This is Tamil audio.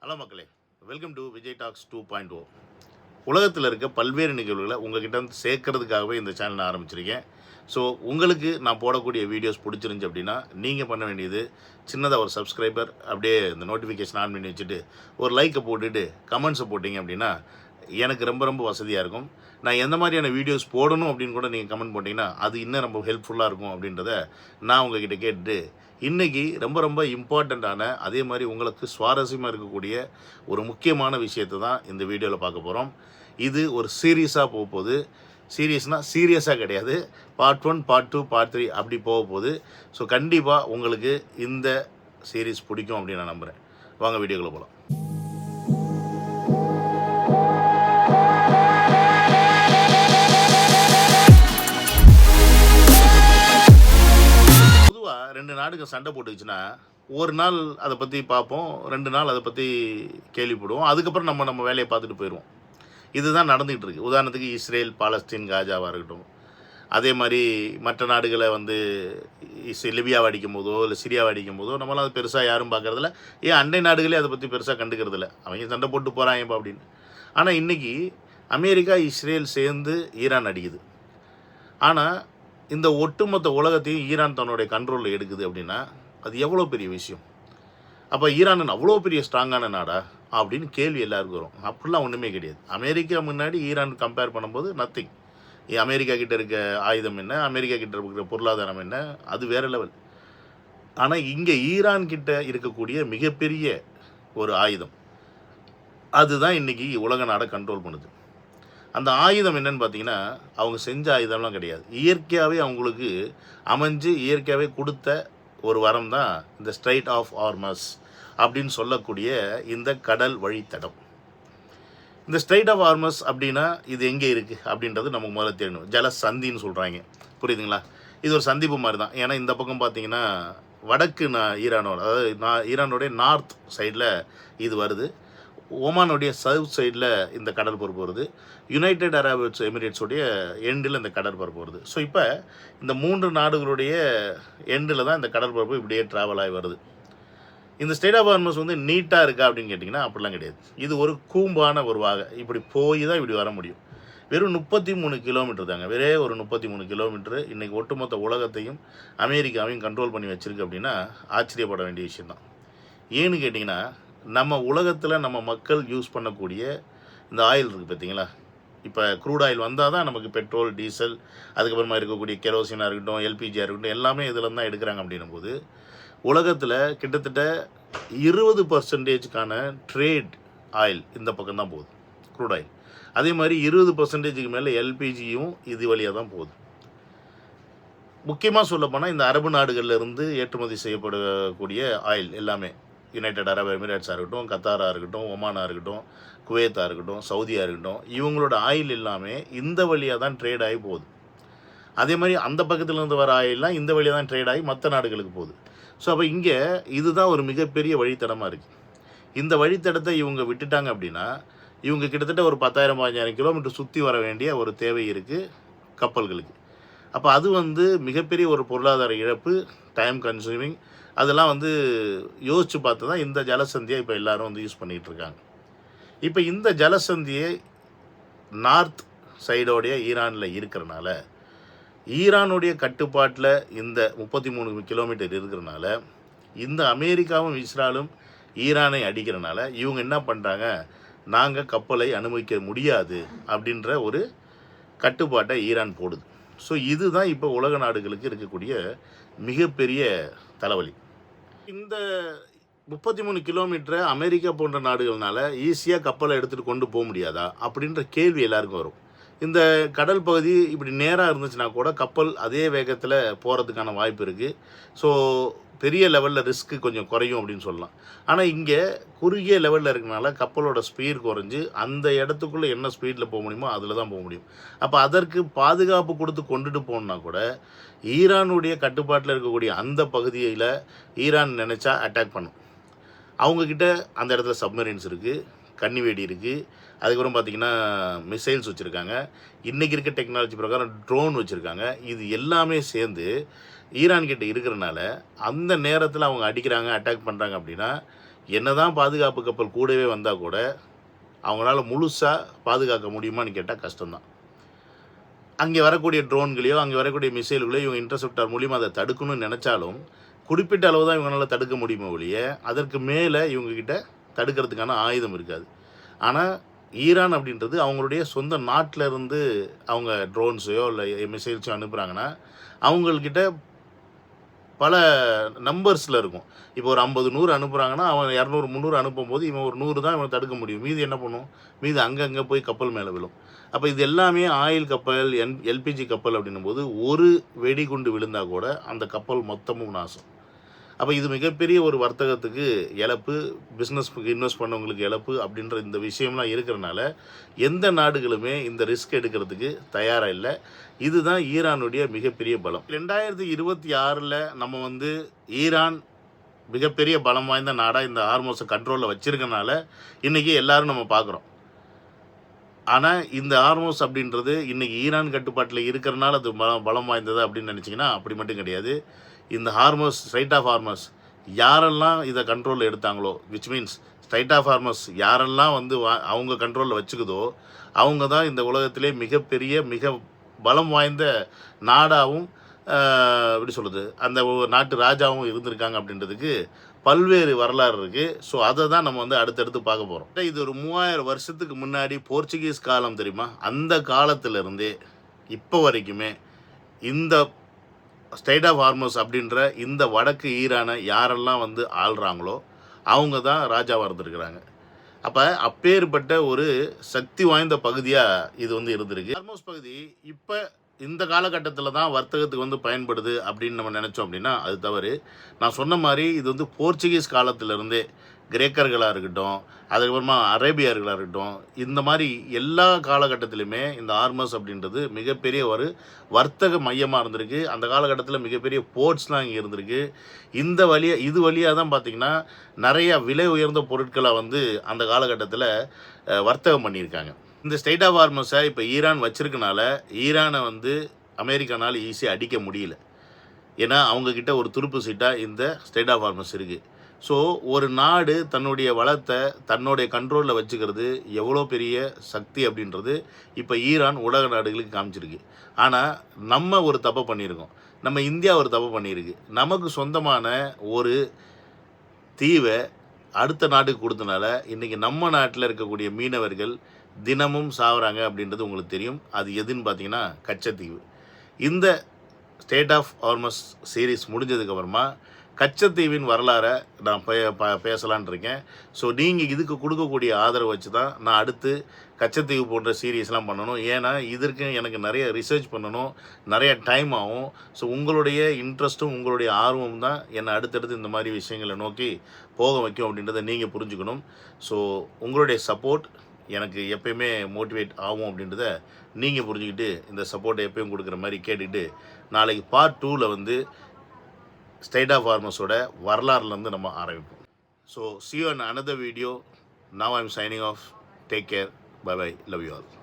ஹலோ மக்களே, வெல்கம் டு விஜய் டாக்ஸ் 2.0. உலகத்தில் இருக்க பல்வேறு நிகழ்வுகளை உங்ககிட்ட வந்து சேர்க்கறதுக்காகவே இந்த சேனல் நான் ஆரம்பிச்சிருக்கேன். ஸோ உங்களுக்கு நான் போடக்கூடிய வீடியோஸ் பிடிச்சிருந்துச்சி அப்படின்னா நீங்கள் பண்ண வேண்டியது சின்னதாக ஒரு சப்ஸ்கிரைபர் அப்படியே இந்த நோட்டிஃபிகேஷன் ஆன் பண்ணி வச்சுட்டு ஒரு லைக்கை போட்டுட்டு கமெண்ட்ஸை போட்டிங்க அப்படின்னா எனக்கு ரொம்ப ரொம்ப வசதியாக இருக்கும். நான் எந்த மாதிரியான வீடியோஸ் போடணும் அப்படின்னு கூட நீங்கள் கமெண்ட் போட்டிங்கன்னா அது இன்னும் ரொம்ப ஹெல்ப்ஃபுல்லாக இருக்கும் அப்படின்றத நான் உங்ககிட்ட கேட்டுட்டு இன்றைக்கி ரொம்ப ரொம்ப இம்பார்ட்டண்ட்டான அதே மாதிரி உங்களுக்கு சுவாரஸ்யமாக இருக்கக்கூடிய ஒரு முக்கியமான விஷயத்தை தான் இந்த வீடியோவில் பார்க்க போகிறோம். இது ஒரு சீரியஸாக போக போகுது. சீரியஸ்னால் சீரியஸாக கிடையாது. பார்ட் 1, பார்ட் 2, பார்ட் 3 அப்படி போக போகுது. ஸோ கண்டிப்பாக உங்களுக்கு இந்த சீரீஸ் பிடிக்கும் அப்படின்னு நான் நம்புகிறேன். வாங்க வீடியோக்குள்ளே போகலாம். ரெண்டு நாடுகள் சண்டை போட்டுச்சுன்னா ஒரு நாள் அதை பற்றி பார்ப்போம், 2 நாள் அதை பற்றி கேள்விப்படுவோம், அதுக்கப்புறம் நம்ம வேலையை பார்த்துட்டு போயிடுவோம். இதுதான் நடந்துகிட்டு இருக்குது. உதாரணத்துக்கு இஸ்ரேல், பாலஸ்தீன், காஜாவாக இருக்கட்டும், அதே மாதிரி மற்ற நாடுகளை வந்து லிபியாவை அடிக்கும் போதோ இல்லை சிரியாவை அடிக்கும் போதோ நம்மளாம் அது பெருசாக யாரும் பார்க்குறதில்ல. ஏன் அண்டை நாடுகளே அதை பற்றி பெருசாக கண்டுக்கிறதில்ல, அவங்க சண்டை போட்டு போகிறாங்கப்பா அப்படின்னு. ஆனால் இன்றைக்கி அமெரிக்கா, இஸ்ரேல் சேர்ந்து ஈரான் அடிக்குது. ஆனால் இந்த ஒட்டுமொத்த உலகத்தையும் ஈரான் தன்னுடைய கண்ட்ரோலில் எடுக்குது அப்படின்னா அது எவ்வளோ பெரிய விஷயம். அப்போ ஈரான் அவ்வளோ பெரிய ஸ்ட்ராங்கான நாடா அப்படின்னு கேள்வி எல்லாருக்கும் வரும். அப்படிலாம் ஒன்றுமே கிடையாது. அமெரிக்கா முன்னாடி ஈரான் கம்பேர் பண்ணும்போது நத்திங். அமெரிக்கா கிட்ட இருக்க ஆயுதம் என்ன, அமெரிக்கா கிட்ட இருக்கிற பொருளாதாரம் என்ன, அது வேறு லெவல். ஆனால் இங்கே ஈரான் கிட்ட இருக்கக்கூடிய மிகப்பெரிய ஒரு ஆயுதம் அதுதான் இன்றைக்கி உலக நாடை கண்ட்ரோல் பண்ணுது. அந்த ஆயுதம் என்னன்னு பார்த்தீங்கன்னா அவங்க செஞ்ச ஆயுதம்லாம் கிடையாது. இயற்கையாகவே அவங்களுக்கு அமைஞ்சு இயற்கையாகவே கொடுத்த ஒரு வரம் தான் இந்த ஸ்ட்ரைட் ஆஃப் ஹார்மஸ் அப்படின்னு சொல்லக்கூடிய இந்த கடல் வழித்தடம். இந்த ஸ்ட்ரைட் ஆஃப் ஹார்மஸ் அப்படின்னா இது எங்கே இருக்குது அப்படின்றது நமக்கு முதல்ல தெரியணும். ஜலசந்தின்னு சொல்கிறாங்க, புரியுதுங்களா? இது ஒரு சந்திப்பு மாதிரி தான். ஏன்னா இந்த பக்கம் பார்த்தீங்கன்னா வடக்கு ஈரானோட, அதாவது ஈரானுடைய நார்த் சைடில் இது வருது. ஒமானுடைய சவுத் சைடில் இந்த கடற்பரப்பு வருது. யுனைடெட் அரபு எமிரேட்ஸுடைய எண்டில் இந்த கடற்பரப்பு வருது. ஸோ இப்போ இந்த 3 நாடுகளுடைய எண்டில் தான் இந்த கடற்பரப்பு இப்படியே ட்ராவல் ஆகி வருது. இந்த ஸ்ட்ரைட் ஆஃப் ஹார்மஸ் வந்து நீட்டாக இருக்கா அப்படின்னு கேட்டிங்கன்னா அப்படிலாம் கிடையாது. இது ஒரு கூம்பான ஒரு வாகை. இப்படி போய் தான் இப்படி வர முடியும். வெறும் 33 கிலோமீட்டர் தாங்க. ஒரு 33 கிலோமீட்டர் இன்றைக்கி ஒட்டுமொத்த உலகத்தையும் அமெரிக்காவையும் கண்ட்ரோல் பண்ணி வச்சுருக்கு அப்படின்னா ஆச்சரியப்பட வேண்டிய விஷயந்தான். ஏன்னு கேட்டிங்கன்னா நம்ம உலகத்தில் நம்ம மக்கள் யூஸ் பண்ணக்கூடிய இந்த ஆயில் இருக்குது பார்த்தீங்களா? இப்போ க்ரூட் ஆயில் வந்தால் தான் நமக்கு பெட்ரோல், டீசல், அதுக்கப்புறமா இருக்கக்கூடிய கெரோசினாக இருக்கட்டும், எல்பிஜியாக இருக்கட்டும், எல்லாமே இதில் தான் எடுக்கிறாங்க. அப்படின்னும் போது உலகத்தில் கிட்டத்தட்ட 20% ட்ரேட் ஆயில் இந்த பக்கம் தான் போகுது, க்ரூட் ஆயில். அதே மாதிரி 20% மேலே எல்பிஜியும் இது வழியாக தான் போகுது. முக்கியமாக சொல்லப்போனால் இந்த அரபு நாடுகளிலிருந்து ஏற்றுமதி செய்யப்படக்கூடிய ஆயில் எல்லாமே யுனைடெட் அரபு எமிரேட்ஸாக இருக்கட்டும், கத்தாராக இருக்கட்டும், ஒமானாக இருக்கட்டும், குவைத்தாக இருக்கட்டும், சவுதியாக இருக்கட்டும், இவங்களோட ஆயில் எல்லாமே இந்த வழியாக தான் ட்ரேட் ஆகி போகுது. அதே மாதிரி அந்த பக்கத்துலேருந்து வர ஆயிலெலாம் இந்த வழியாக தான் ட்ரேட் ஆகி மற்ற நாடுகளுக்கு போகுது. ஸோ அப்போ இங்கே இதுதான் ஒரு மிகப்பெரிய வழித்தடமாக இருக்குது. இந்த வழித்தடத்தை இவங்க விட்டுட்டாங்க அப்படின்னா இவங்க கிட்டத்தட்ட ஒரு 10,000-15,000 கிலோமீட்டர் சுற்றி வர வேண்டிய ஒரு தேவை இருக்குது கப்பல்களுக்கு. அப்போ அது வந்து மிகப்பெரிய ஒரு பொருளாதார இழப்பு, டைம் கன்சூமிங். அதெல்லாம் வந்து யோசித்து பார்த்து தான் இந்த ஜலசந்தியை இப்போ எல்லோரும் வந்து யூஸ் பண்ணிகிட்டு இருக்காங்க. இப்போ இந்த ஜலசந்தியை நார்த் சைடோடைய ஈரானில் இருக்கிறனால, ஈரானுடைய கட்டுப்பாட்டில் இந்த 33 கிலோமீட்டர் இருக்கிறனால, இந்த அமெரிக்காவும் இஸ்ரேலும் ஈரானை அடிக்கிறனால இவங்க என்ன பண்ணுறாங்க, நாங்கள் கப்பலை அனுமதிக்க முடியாது அப்படின்ற ஒரு கட்டுப்பாட்டை ஈரான் போடுது. ஸோ இதுதான் இப்போ உலக நாடுகளுக்கு இருக்கக்கூடிய மிகப்பெரிய தலைவலி. இந்த 33 கிலோமீட்டரை அமெரிக்கா போன்ற நாடுகள்னால ஈஸியாக கப்பலை எடுத்துகிட்டு கொண்டு போக முடியாதா அப்படின்ற கேள்வி எல்லாருக்கும் வரும். இந்த கடல் பகுதி இப்படி நேராக இருந்துச்சுன்னா கூட கப்பல் அதே வேகத்தில் போகிறதுக்கான வாய்ப்பு இருக்குது. ஸோ பெரிய லெவலில் ரிஸ்க்கு கொஞ்சம் குறையும் அப்படின்னு சொல்லலாம். ஆனால் இங்கே குறுகிய லெவலில் இருக்கனால கப்பலோட ஸ்பீட் குறைஞ்சி அந்த இடத்துக்குள்ளே என்ன ஸ்பீடில் போக முடியுமோ அதில் தான் போக முடியும். அப்போ அதற்கு பாதுகாப்பு கொடுத்து கொண்டுட்டு போகணுன்னா கூட ஈரானுடைய கட்டுப்பாட்டில் இருக்கக்கூடிய அந்த பகுதியில் ஈரான் நினச்சா அட்டாக் பண்ணும். அவங்கக்கிட்ட அந்த இடத்துல சப்மரீன்ஸ் இருக்குது, கன்னிவேடி இருக்குது, அதுக்கப்புறம் பார்த்திங்கன்னா மிசைல்ஸ் வச்சுருக்காங்க, இன்றைக்கி இருக்க டெக்னாலஜி பிரகாரம் ட்ரோன் வச்சுருக்காங்க. இது எல்லாமே சேர்ந்து ஈரான் கிட்ட இருக்கிறனால அந்த நேரத்தில் அவங்க அடிக்கிறாங்க, அட்டாக் பண்ணுறாங்க அப்படின்னா என்னதான் பாதுகாப்பு கப்பல் கூடவே வந்தால் கூட அவங்களால முழுசாக பாதுகாக்க முடியுமான்னு கேட்டால் கஷ்டம்தான். அங்கே வரக்கூடிய ட்ரோன்களையோ அங்கே வரக்கூடிய மிசைல்களையோ இவங்க இன்டர்செப்டார் மூலிமா அதை தடுக்கணும்னு நினச்சாலும் குறிப்பிட்ட அளவு தான் இவங்களால தடுக்க முடியுமே ஒழிய அதற்கு மேலே இவங்கக்கிட்ட தடுக்கிறதுக்கான ஆயுதம் இருக்காது. ஆனால் ஈரான் அப்படின்றது அவங்களுடைய சொந்த நாட்டில் இருந்து அவங்க ட்ரோன்ஸையோ இல்லை மிசைல்ஸோ அனுப்புகிறாங்கன்னா அவங்கக்கிட்ட பல நம்பர்ஸில் இருக்கும். இப்போ ஒரு 50 100 அனுப்புகிறாங்கன்னா அவன் 200 300 அனுப்பும்போது இவன் ஒரு 100 தான் இவன் தடுக்க முடியும். மீதி என்ன பண்ணும்? மீதி அங்கங்கே போய் கப்பல் மேலே விழும். அப்போ இது எல்லாமே ஆயில் கப்பல் எல்பிஜி கப்பல் அப்படின்னும் போது ஒரு வெடிகுண்டு விழுந்தால் கூட அந்த கப்பல் மொத்தமும் நாசம். அப்போ இது மிகப்பெரிய ஒரு வர்த்தகத்துக்கு இழப்பு, பிஸ்னஸ்க்கு இன்வெஸ்ட் பண்ணவங்களுக்கு இழப்பு அப்படின்ற இந்த விஷயம்லாம் இருக்கிறனால எந்த நாடுகளுமே இந்த ரிஸ்க் எடுக்கிறதுக்கு தயாராக இல்லை. இதுதான் ஈரானுடைய மிகப்பெரிய பலம். 2026 நம்ம ஈரான் மிகப்பெரிய பலம் வாய்ந்த நாடாக இந்த ஹார்மோஸை கண்ட்ரோலில் வச்சுருக்கனால இன்றைக்கி எல்லோரும் நம்ம பார்க்குறோம். ஆனால் இந்த ஹார்மோஸ் அப்படின்றது இன்றைக்கி ஈரான் கட்டுப்பாட்டில் இருக்கிறனால அது பலம் வாய்ந்தது அப்படின்னு நினச்சிங்கன்னா அப்படி மட்டும் கிடையாது. இந்த ஹார்மோஸ், ஸ்ட்ரைட் ஆஃப் ஹார்மோஸ் யாரெல்லாம் இதை கண்ட்ரோலில் எடுத்தாங்களோ, which means strait of Hormuz யாரெல்லாம் அவங்க கண்ட்ரோலில் வச்சுக்குதோ அவங்க தான் இந்த உலகத்திலே மிக பலம் வாய்ந்த நாடாகவும் எப்படி சொல்கிறது அந்த நாட்டு ராஜாவும் இருந்திருக்காங்க அப்படின்றதுக்கு பல்வேறு வரலாறு இருக்குது. ஸோ அதை தான் நம்ம அடுத்தடுத்து பார்க்க போகிறோம். இது ஒரு 3000 வருஷத்துக்கு முன்னாடி போர்ச்சுகீஸ் காலம் தெரியுமா? அந்த காலத்திலிருந்தே இப்போ வரைக்குமே இந்த ஸ்ட்ரைட் ஆஃப் ஹார்மோஸ் அப்படின்ற இந்த வடக்கு ஈரானை யாரெல்லாம் ஆள்றாங்களோ அவங்க தான் ராஜாவாக இருந்திருக்கிறாங்க. அப்போ அப்பேற்பட்ட ஒரு சக்தி வாய்ந்த பகுதியாக இது இருந்திருக்கு. ஹார்மோஸ் பகுதி இப்போ இந்த காலகட்டத்தில் தான் வர்த்தகத்துக்கு பயன்படுது அப்படின்னு நம்ம நினச்சோம் அப்படின்னா அது தவறு. நான் சொன்ன மாதிரி இது போர்ச்சுகீஸ் காலத்திலேருந்தே கிரேக்கர்களாக இருக்கட்டும், அதுக்கப்புறமா அரேபியர்களாக இருக்கட்டும், இந்த மாதிரி எல்லா காலகட்டத்திலுமே இந்த ஹார்மஸ் அப்படின்றது மிகப்பெரிய ஒரு வர்த்தக மையமாக இருந்திருக்கு. அந்த காலகட்டத்தில் மிகப்பெரிய போர்ட்ஸ்லாம் இங்கே இருந்திருக்கு. இது வழியாக தான் பார்த்திங்கன்னா நிறைய விலை உயர்ந்த பொருட்களை அந்த காலகட்டத்தில் வர்த்தகம் பண்ணியிருக்காங்க. இந்த ஸ்ட்ரைட் ஆஃப் ஹார்மஸை இப்போ ஈரான் வச்சிருக்கனால ஈரானை அமெரிக்கானால் ஈஸியாக அடிக்க முடியல. ஏன்னா அவங்கக்கிட்ட ஒரு துருப்பு சீட்டாக இந்த ஸ்ட்ரைட் ஆஃப் ஹார்மஸ் இருக்குது. ஸோ ஒரு நாடு தன்னுடைய வளத்தை தன்னுடைய கண்ட்ரோலில் வச்சுக்கிறது எவ்வளோ பெரிய சக்தி அப்படின்றது இப்போ ஈரான் உலக நாடுகளுக்கு காமிச்சிருக்கு. ஆனால் நம்ம ஒரு தப்பு பண்ணியிருக்கோம். நம்ம இந்தியா ஒரு தப்பு பண்ணியிருக்கு. நமக்கு சொந்தமான ஒரு தீவை அடுத்த நாட்டுக்கு கொடுத்தனால இன்றைக்கி நம்ம நாட்டில் இருக்கக்கூடிய மீனவர்கள் தினமும் சாகுறாங்க அப்படின்றது உங்களுக்கு தெரியும். அது எதுன்னு பார்த்தீங்கன்னா கச்சத்தீவு. இந்த ஸ்ட்ரைட் ஆஃப் ஹார்மஸ் சீரீஸ் முடிஞ்சதுக்கப்புறமா கச்சத்தீவின் வரலாறை நான் பேசலான் இருக்கேன். ஸோ நீங்கள் இதுக்கு கொடுக்கக்கூடிய ஆதரவு வச்சு தான் நான் அடுத்து கச்சத்தீவு போன்ற சீரீஸ்லாம் பண்ணணும். ஏன்னா இதற்கு எனக்கு நிறைய ரிசர்ச் பண்ணணும், நிறைய டைம் ஆகும். ஸோ உங்களுடைய இன்ட்ரெஸ்ட்டும் உங்களுடைய ஆர்வமும் தான் என்னை அடுத்தடுத்து இந்த மாதிரி விஷயங்களை நோக்கி போக வைக்கும் அப்படின்றத நீங்கள் புரிஞ்சுக்கணும். ஸோ உங்களுடைய சப்போர்ட் எனக்கு எப்பயுமே மோட்டிவேட் ஆகும் அப்படின்றத நீங்கள் புரிஞ்சுக்கிட்டு இந்த சப்போர்ட்டை எப்பயும் கொடுக்குற மாதிரி கேட்டுக்கிட்டு நாளைக்கு பார்ட் 2ல் ஸ்ட்ரைட் ஆஃப் ஹார்மஸோட வரலாறுலேருந்து நம்ம ஆரம்பிப்போம். So see you in another video. Now I'm signing off. Take care. Bye bye. Love you all.